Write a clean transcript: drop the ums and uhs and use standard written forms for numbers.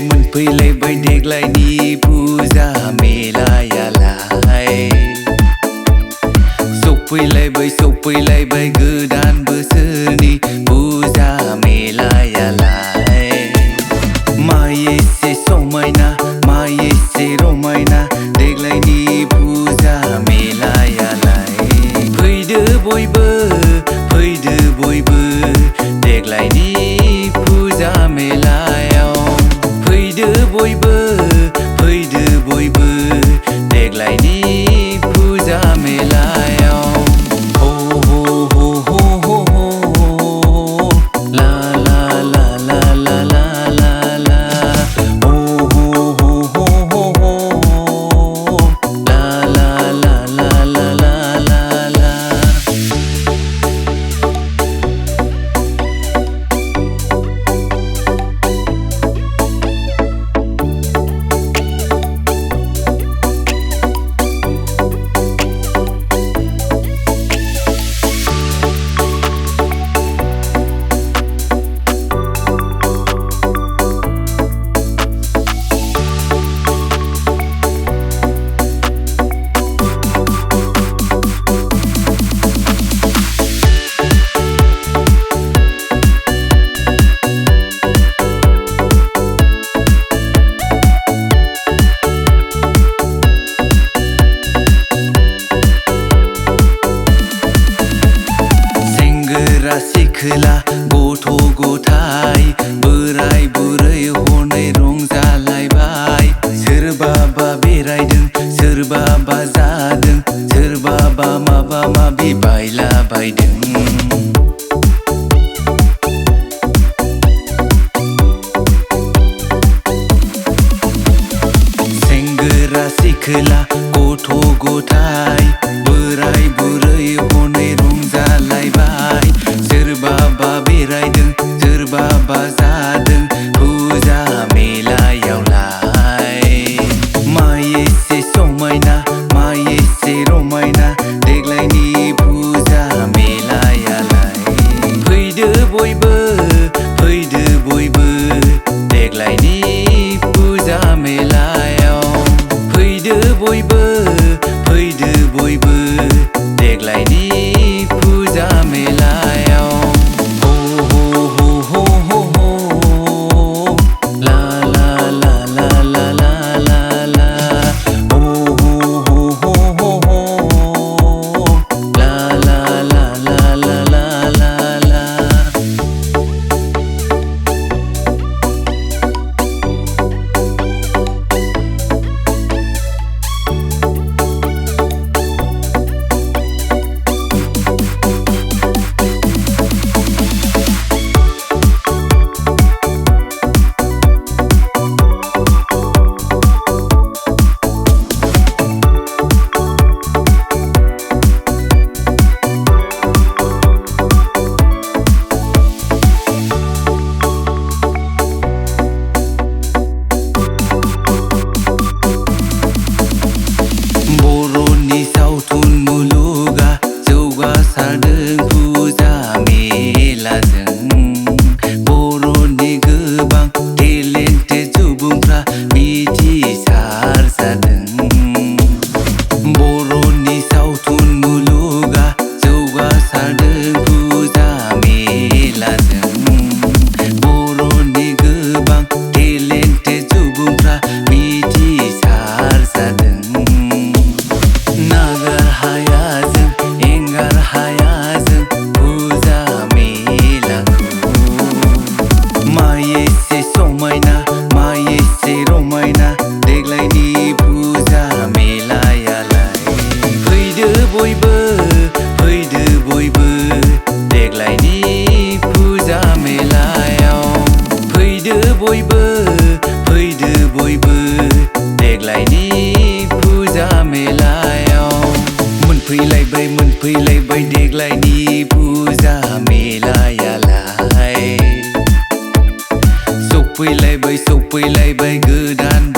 मोनफैलायबाय देग्लायनि फुजा मेलायालाय सफैलायबाय गोदान बोसोरनि फुजा मेलायालाय मा एसे समायना मा एसे रमायना देग्लायनि फुजा मेलायालाय फैदो बयबो देग्लायनि फुजा मेलायाव फैदो बयबो देग्लायनि फुजा मेलायाव हो हो हो हो हो हो ला ला ला ला ला ला ला ला हो हो हो हो हो हो ला ला ला ला ला ला ला सिखोला गथ' गथाय बोराय बुरै हनै रंजालायबाय सोरबाबा बेरायदों सोरबाबा जादों सोरबाबा माबा माबि बायलाबायदों सेंग्रा सिखोला गथ' गथाय बोराय बुरै हनै रंजालायबाय सोरबाबा बेरायदों सोरबाबा जादों फुजा मेलायावलाय मा एसे समायना मा एसे रमायना देग्लायनि फुजा मेलायालाय फैदो बयबो देग्लायनि फुजा मेलायाव फैदो बयबो देग्लायनि फुजा मेलायाव हो हो हो हो हो हो ला ला ला ला ला ला ला ला हो हो हो हो हो हो ला ला ला ला ला ला ला मोनफैलायबाय देग्लायनि फुजा मेलायालाय सफैलायबाय गोदान